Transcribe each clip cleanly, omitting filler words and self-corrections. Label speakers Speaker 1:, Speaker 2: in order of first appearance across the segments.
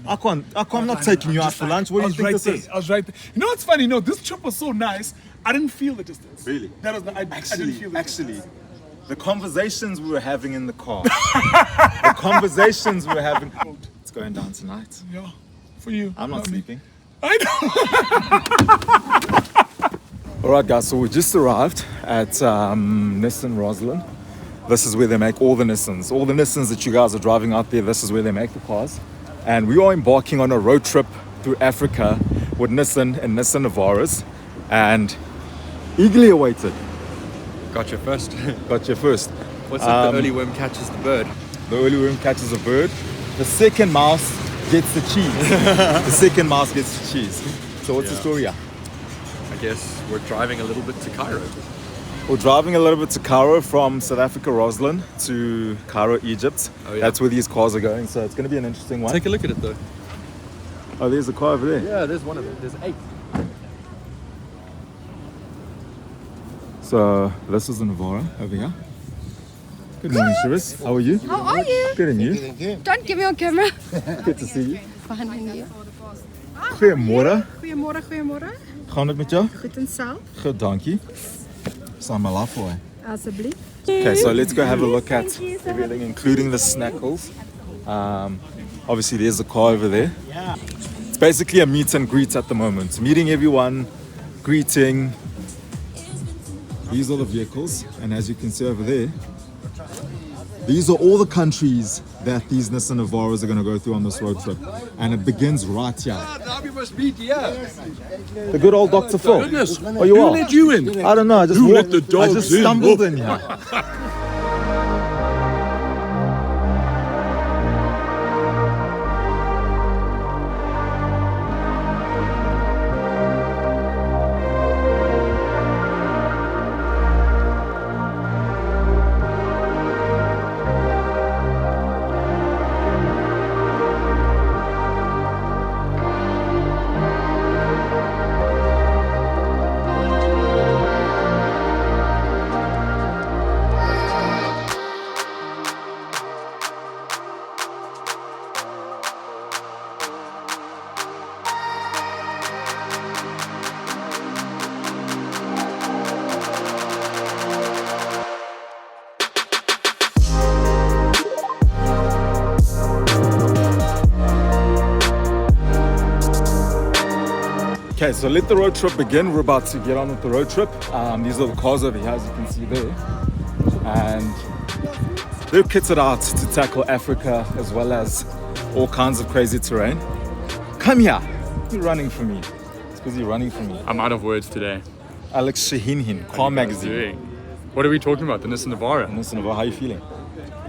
Speaker 1: I'm not taking you out for lunch. What do you think this is?
Speaker 2: I was right there. You know what's funny? No, this trip was so nice. I didn't feel the distance.
Speaker 1: Really?
Speaker 2: That was I didn't feel the distance.
Speaker 1: The conversations we were having in the car. The conversations we were having. It's going down tonight.
Speaker 2: Yeah, for you.
Speaker 1: I'm not sleeping.
Speaker 2: I know.
Speaker 1: All right, guys. So we just arrived at Nissan Roslyn. This is where they make all the Nissans. All the Nissans that you guys are driving out there, this is where they make the cars. And we are embarking on a road trip through Africa with Nissan and Nissan Navaras. And eagerly awaited.
Speaker 3: Got you first.
Speaker 1: Got you first.
Speaker 3: What's it? The early worm catches the bird.
Speaker 1: The early worm catches a bird. The second mouse gets the cheese. The second mouse gets the cheese. So what's the story here?
Speaker 3: I guess we're driving a little bit to Cairo.
Speaker 1: We're driving a little bit to Cairo from South Africa, Roslyn, to Cairo, Egypt.
Speaker 3: Oh, yeah.
Speaker 1: That's where these cars are going, so it's going to be an interesting one.
Speaker 3: Take a look at it though.
Speaker 1: Oh, there's a car over there.
Speaker 3: Yeah, there's one of them. There's 8.
Speaker 1: So this is the Navara over here. Good morning, Shiris. How are you?
Speaker 4: How are you?
Speaker 1: Good, and you?
Speaker 4: Don't give me on camera.
Speaker 1: Good to see you.
Speaker 4: Fine, and you?
Speaker 1: Goeiemorgen.
Speaker 4: Goedemorgen, goedemorgen.
Speaker 1: Gaan het met jou?
Speaker 4: Goed en zelf?
Speaker 1: Goed, dankie. Samen laffooi.
Speaker 4: Alsjeblieft.
Speaker 1: Okay, so let's go have a look at everything, including the snackles. Obviously, there's a car over there. It's basically a meet and greet at the moment. Meeting everyone, greeting. These are the vehicles, and as you can see over there, these are all the countries that these Nissan Navaras are going to go through on this road trip. And it begins right here.
Speaker 3: Now we must meet, yeah.
Speaker 1: The good old Dr. Phil.
Speaker 3: Goodness,
Speaker 1: Are you
Speaker 3: who
Speaker 1: well?
Speaker 3: let you in?
Speaker 1: I don't know, I just
Speaker 3: Who
Speaker 1: walked,
Speaker 3: let the
Speaker 1: I
Speaker 3: dogs
Speaker 1: just
Speaker 3: in?
Speaker 1: stumbled in here. Okay, so let the road trip begin. We're about to get on with the road trip. These are the cars over here, as you can see there. And they're kitted out to tackle Africa as well as all kinds of crazy terrain. Come here. You're running for me. It's because you're running for me.
Speaker 5: I'm out of words today.
Speaker 1: Alex Shahinhin, Car Magazine.
Speaker 5: What are we talking about? The Nissan Navara.
Speaker 1: Listen, how are you feeling?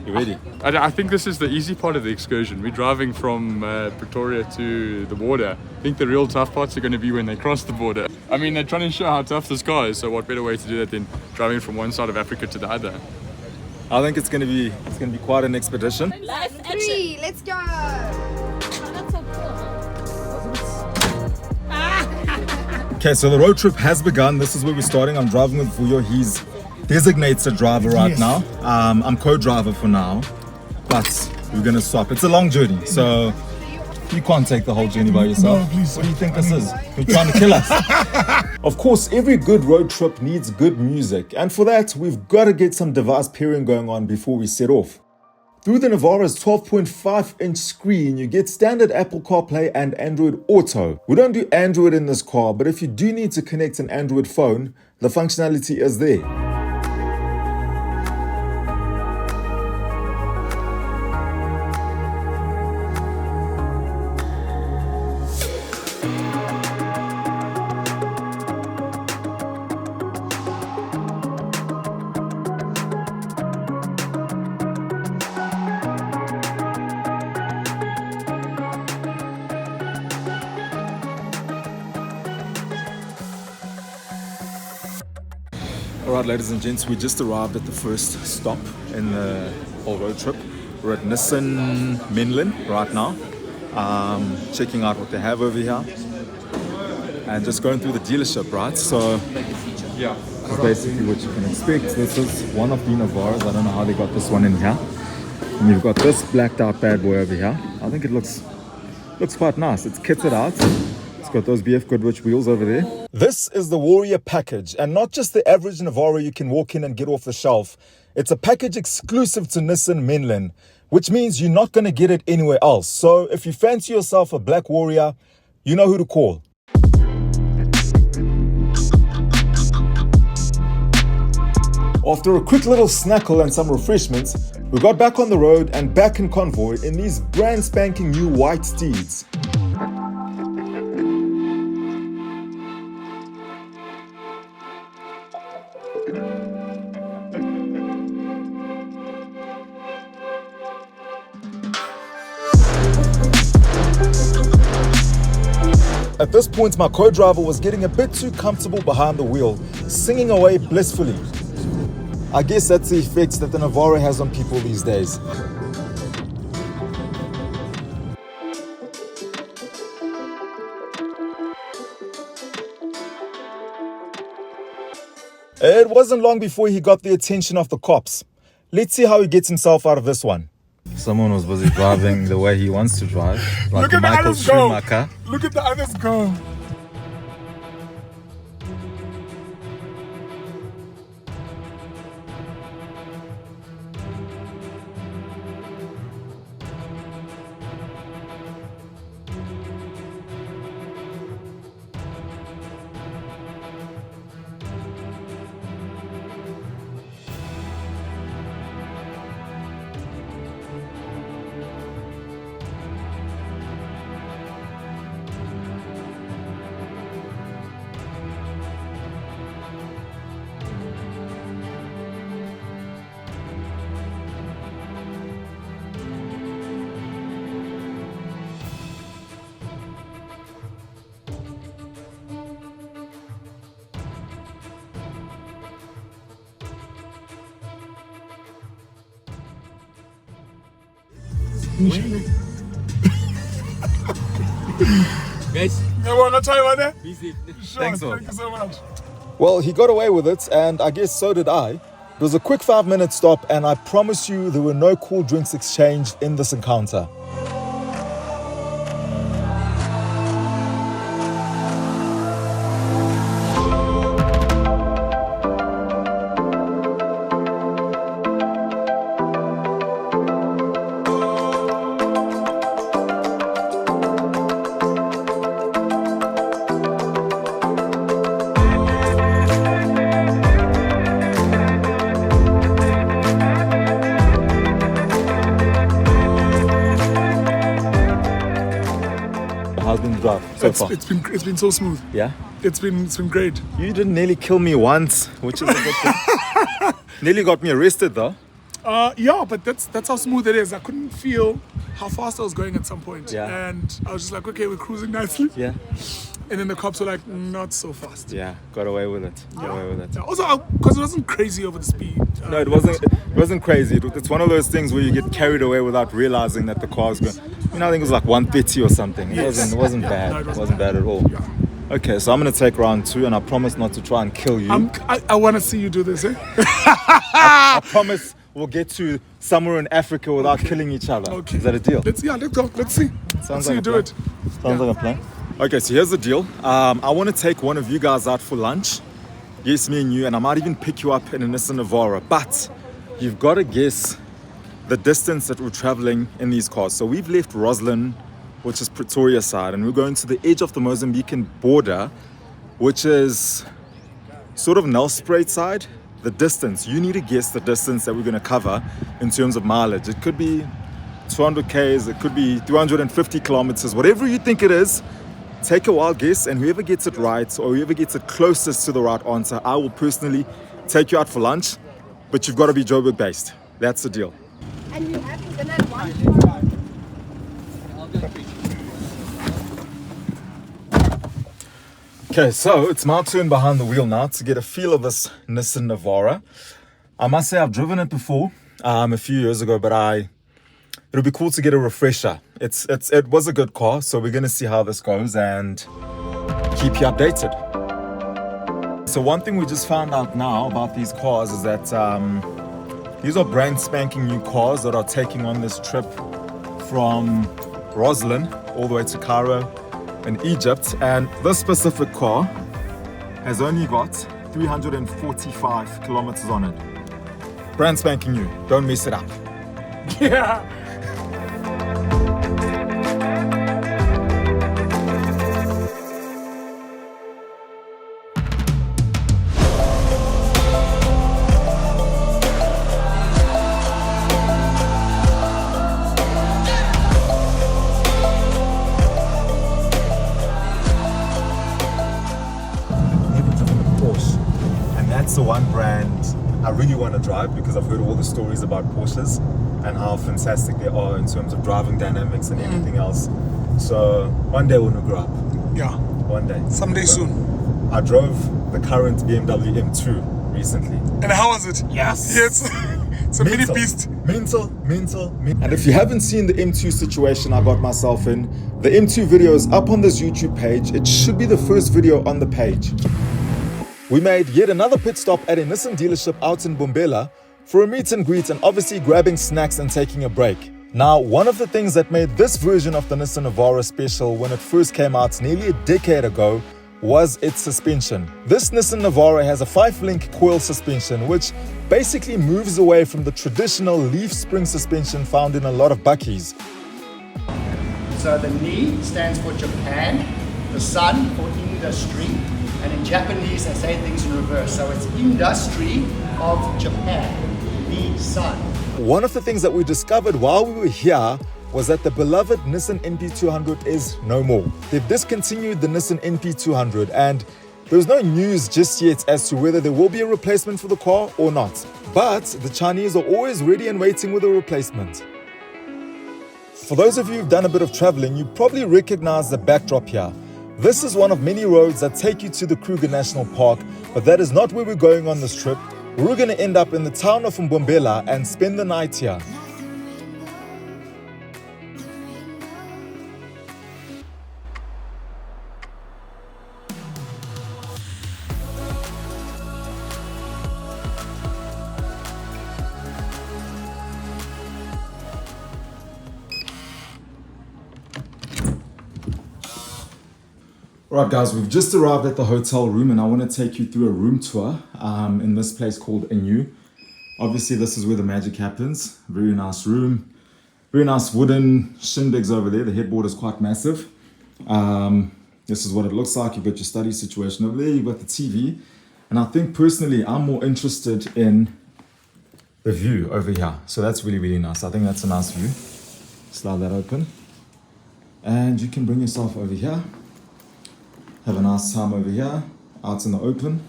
Speaker 1: You ready?
Speaker 5: I think this is the easy part of the excursion. We're driving from Pretoria to the border. I think the real tough parts are going to be when they cross the border. I mean, they're trying to show how tough this car is, so what better way to do that than driving from one side of Africa to the other?
Speaker 1: I think it's gonna be quite an expedition.
Speaker 4: Live 3, let's go.
Speaker 1: Okay, so the road trip has begun. This is where we're starting. I'm driving with Vuyo. He's designated driver right now. I'm co-driver for now, but we're gonna swap. It's a long journey, so you can't take the whole journey by yourself.
Speaker 2: No, please.
Speaker 1: What do you think this is? You're trying to kill us. Of course, every good road trip needs good music, and for that, we've got to get some device pairing going on before we set off. Through the Navara's 12.5-inch screen, you get standard Apple CarPlay and Android Auto. We don't do Android in this car, but if you do need to connect an Android phone, the functionality is there. Alright, ladies and gents, we just arrived at the first stop in the whole road trip. We're at Nissan Menlyn right now, checking out what they have over here and just going through the dealership, right? So yeah, this is basically what you can expect. This is one of the Navaras. I don't know how they got this one in here. And you've got this blacked out bad boy over here. I think it looks Looks quite nice. It's kitted out. It's got those BF Goodrich wheels over there. This is the Warrior package, and not just the average Navara you can walk in and get off the shelf. It's a package exclusive to Nissan Menlyn, which means you're not going to get it anywhere else. So if you fancy yourself a Black Warrior, you know who to call. After a quick little snackle and some refreshments, we got back on the road and back in Convoy in these brand spanking new white steeds. At this point, my co-driver was getting a bit too comfortable behind the wheel, singing away blissfully. I guess that's the effect that the Navara has on people these days. It wasn't long before he got the attention of the cops. Let's see how he gets himself out of this one. Someone was busy driving the way he wants to drive, like
Speaker 2: Look at the
Speaker 1: Michael
Speaker 2: others
Speaker 1: Schumacher.
Speaker 2: go. Look at the others go.
Speaker 3: Guys,
Speaker 2: Yeah, well, I'll tell you what there.
Speaker 3: easy.
Speaker 2: Sure,
Speaker 1: Thanks,
Speaker 2: thank you so much.
Speaker 1: Well, he got away with it, and I guess so did I. It was a quick 5-minute stop, and I promise you there were no cool drinks exchanged in this encounter. How's been the drive so far?
Speaker 2: It's been so smooth.
Speaker 1: Yeah?
Speaker 2: It's been great.
Speaker 1: You didn't nearly kill me once, which is a good thing. Nearly got me arrested though.
Speaker 2: Yeah, but that's how smooth it is. I couldn't feel how fast I was going at some point.
Speaker 1: Yeah.
Speaker 2: And I was just like, okay, we're cruising nicely.
Speaker 1: Yeah.
Speaker 2: And then the cops were like, not so fast.
Speaker 1: Yeah, got away with it. Got away with it.
Speaker 2: Yeah, also, because it wasn't crazy over the speed.
Speaker 1: No, it wasn't crazy. It's one of those things where you get carried away without realizing that the car's going. You know, I think it was like 130 or something. It wasn't bad.
Speaker 2: No,
Speaker 1: it wasn't bad at all.
Speaker 2: Yeah.
Speaker 1: Okay, so I'm gonna take round 2, and I promise not to try and kill you.
Speaker 2: I want to see you do this, eh?
Speaker 1: I promise we'll get to somewhere in Africa without killing each other.
Speaker 2: Okay.
Speaker 1: Is that a deal?
Speaker 2: Let's go. Let's see. Let's see you do it.
Speaker 1: Sounds like a plan. Okay, so here's the deal. I want to take one of you guys out for lunch. Yes, me and you, and I might even pick you up in a Nissan Navara. But you've got to guess the distance that we're traveling in these cars. So we've left Roslyn, which is Pretoria side, and we're going to the edge of the Mozambican border, which is sort of Nelspruit side. The distance, you need to guess the distance that we're going to cover in terms of mileage. It could be 200 k's, it could be 250 kilometers, whatever you think it is. Take a wild guess, and whoever gets it right or whoever gets it closest to the right answer, I will personally take you out for lunch, but you've got to be Joburg based. That's the deal.
Speaker 4: And you have dinner at 1.
Speaker 1: Okay, so it's my turn behind the wheel now to get a feel of this Nissan Navara. I must say I've driven it before a few years ago, but it'll be cool to get a refresher. It was a good car, so we're going to see how this goes and keep you updated. So one thing we just found out now about these cars is that these are brand spanking new cars that are taking on this trip from Roslyn all the way to Cairo in Egypt. And this specific car has only got 345 kilometers on it. Brand spanking new. Don't mess it up.
Speaker 2: Yeah.
Speaker 1: That's the one brand I really want to drive because I've heard all the stories about Porsches and how fantastic they are in terms of driving dynamics and everything else. So one day when we grow up.
Speaker 2: Yeah.
Speaker 1: One day.
Speaker 2: Someday soon.
Speaker 1: I drove the current BMW M2 recently.
Speaker 2: And how was it?
Speaker 1: Yes.
Speaker 2: It's a mini beast.
Speaker 1: Mental. And if you haven't seen the M2 situation I got myself in, the M2 video is up on this YouTube page. It should be the first video on the page. We made yet another pit stop at a Nissan dealership out in Bombela for a meet and greet and obviously grabbing snacks and taking a break. Now, one of the things that made this version of the Nissan Navara special when it first came out nearly a decade ago was its suspension. This Nissan Navara has a 5-link coil suspension which basically moves away from the traditional leaf spring suspension found in a lot of bakkies.
Speaker 6: So the Ni stands for Japan, the Sun for industry, and in Japanese they say things in reverse. So it's industry of Japan, the Sun.
Speaker 1: One of the things that we discovered while we were here was that the beloved Nissan NP200 is no more. They've discontinued the Nissan NP200 and there's no news just yet as to whether there will be a replacement for the car or not. But the Chinese are always ready and waiting with a replacement. For those of you who've done a bit of traveling, you probably recognize the backdrop here. This is one of many roads that take you to the Kruger National Park, but that is not where we're going on this trip. We're going to end up in the town of Mbombela and spend the night here. Alright guys, we've just arrived at the hotel room and I want to take you through a room tour in this place called Inu. Obviously this is where the magic happens. Very nice room. Very nice wooden shindigs over there. The headboard is quite massive. This is what it looks like. You've got your study situation over there. You've got the TV. And I think personally I'm more interested in the view over here. So that's really, really nice. I think that's a nice view. Slide that open. And you can bring yourself over here. Have a nice time over here, out in the open.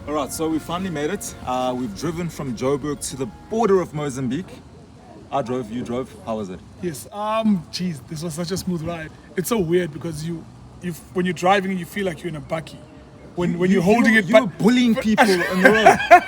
Speaker 1: Alright, so we finally made it. We've driven from Joburg to the border of Mozambique. I drove, you drove. How was it?
Speaker 2: Yes. Geez, this was such a smooth ride. It's so weird because when you're driving, you feel like you're in a bakkie. When you're holding it,
Speaker 1: you're bullying people on the road.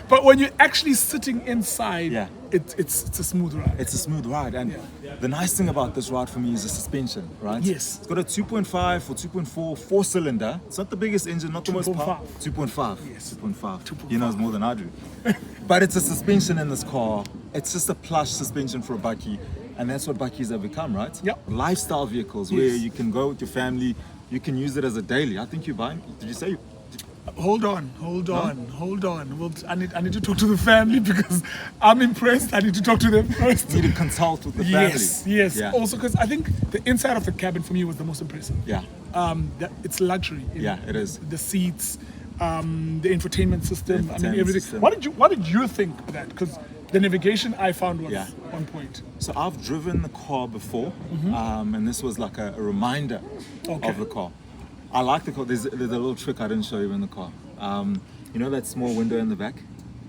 Speaker 2: But when you're actually sitting inside,
Speaker 1: yeah,
Speaker 2: it's a smooth ride.
Speaker 1: It's a smooth ride, and the nice thing about this ride for me is the suspension, right?
Speaker 2: Yes.
Speaker 1: It's got a 2.5 or 2.4 4-cylinder. It's not the biggest engine, not the most powerful. 2.5.
Speaker 2: Yes.
Speaker 1: 2.5. He knows more than I do. But it's a suspension in this car. It's just a plush suspension for a bakkie, and that's what bakkies have become, right?
Speaker 2: Yep.
Speaker 1: Lifestyle vehicles where you can go with your family. You can use it as a daily. I think you're buying. Did you say?
Speaker 2: Hold on. Well, I need to talk to the family because I'm impressed. I need to talk to them first.
Speaker 1: You need to consult with the family.
Speaker 2: Yes.
Speaker 1: Yeah.
Speaker 2: Also, because I think the inside of the cabin for me was the most impressive.
Speaker 1: Yeah.
Speaker 2: It's luxury.
Speaker 1: Yeah, it is.
Speaker 2: The seats, the infotainment system. Everything.
Speaker 1: System.
Speaker 2: What did you think of that? Because the navigation I found was on point.
Speaker 1: So I've driven the car before, and this was like a reminder of the car. I like the car. There's a little trick I didn't show you in the car. You know that small window in the back?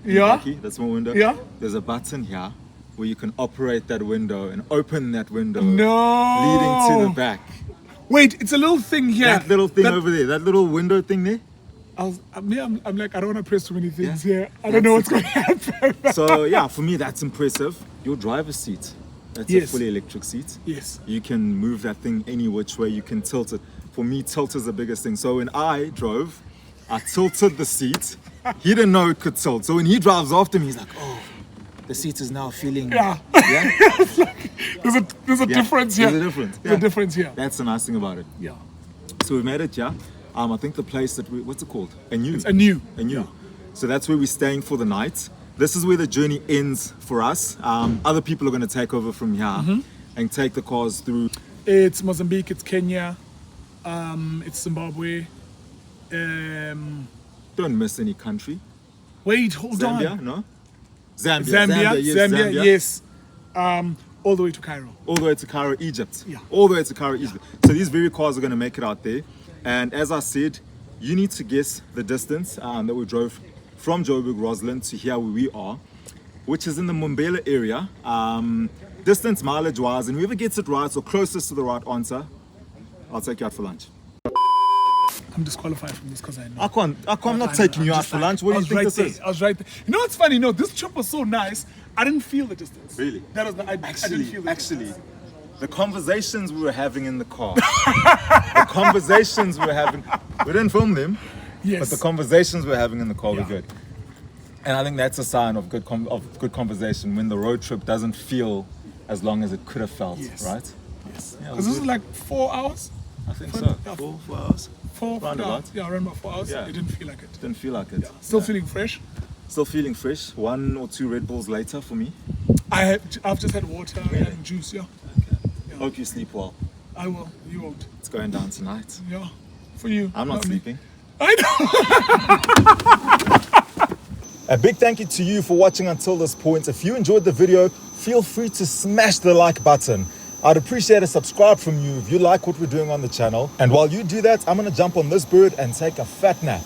Speaker 1: That small window?
Speaker 2: Yeah.
Speaker 1: There's a button here where you can operate that window and open that window.
Speaker 2: No.
Speaker 1: Leading to the back.
Speaker 2: Wait, it's a little thing here.
Speaker 1: That little thing over there. That little window thing there.
Speaker 2: I'm like, I don't want to press too many things here. I don't know what's going to happen.
Speaker 1: So yeah, for me that's impressive. Your driver's seat, that's a
Speaker 2: Yes.
Speaker 1: fully electric seat.
Speaker 2: Yes.
Speaker 1: You can move that thing any which way. You can tilt it. For me, tilt is the biggest thing. So when I drove, I tilted the seat. He didn't know it could tilt. So when he drives after me, he's like, oh, the seat is now feeling.
Speaker 2: Yeah.
Speaker 1: Yeah.
Speaker 2: There's a difference here.
Speaker 1: There's a difference.
Speaker 2: There's a difference here.
Speaker 1: That's the nice thing about it.
Speaker 2: Yeah.
Speaker 1: So we made it, yeah. I think the place that what's it called?
Speaker 2: It's a new.
Speaker 1: So that's where we're staying for the night. This is where the journey ends for us. Other people are going to take over from here and take the cars through.
Speaker 2: It's Mozambique, it's Kenya, it's Zimbabwe.
Speaker 1: Don't miss any country.
Speaker 2: Wait, hold
Speaker 1: Zambia,
Speaker 2: on.
Speaker 1: no? Zambia,
Speaker 2: Zambia, yes. All the way to Cairo.
Speaker 1: All the way to Cairo, Egypt.
Speaker 2: Yeah.
Speaker 1: All the way to Cairo, Egypt. So these very cars are going to make it out there. And as I said, you need to guess the distance that we drove from Joburg, Roslyn to here where we are, which is in the Mbombela area. Distance, mileage-wise, and whoever gets it right or closest to the right answer, I'll take you out for lunch.
Speaker 2: I'm disqualified from this because I know.
Speaker 1: I'm not taking you out for lunch. What do you think this is?
Speaker 2: I was right there. You know what's funny? No, this trip was so nice. I didn't feel the distance.
Speaker 1: Really?
Speaker 2: That was I didn't feel the distance.
Speaker 1: The conversations we were having in the car, the conversations we were having, we didn't film them,
Speaker 2: Yes.
Speaker 1: but the conversations we were having in the car were
Speaker 2: Yeah.
Speaker 1: good. And I think that's a sign of good conversation when the road trip doesn't feel as long as it could have felt,
Speaker 2: Yes.
Speaker 1: right?
Speaker 2: Yes.
Speaker 1: Yeah,
Speaker 2: Because this is like 4 hours.
Speaker 1: I think
Speaker 2: Fun-
Speaker 1: so.
Speaker 2: yeah.
Speaker 1: 4 hours. Roundabout.
Speaker 2: Yeah, around about 4 hours.
Speaker 1: Yeah.
Speaker 2: It didn't feel like it.
Speaker 1: Didn't feel like it.
Speaker 2: Still feeling fresh.
Speaker 1: Still feeling fresh. 1 or 2 Red Bulls later for me.
Speaker 2: I've just had water and juice. Yeah,
Speaker 1: Hope you sleep well.
Speaker 2: I will. You won't.
Speaker 1: It's going down tonight.
Speaker 2: Yeah, for you.
Speaker 1: I'm not
Speaker 2: me.
Speaker 1: sleeping.
Speaker 2: I know.
Speaker 1: A big thank you to you for watching until this point. If you enjoyed the video, feel free to smash the like button. I'd appreciate a subscribe from you if you like what we're doing on the channel. And while you do that, I'm gonna jump on this bird and take a fat nap.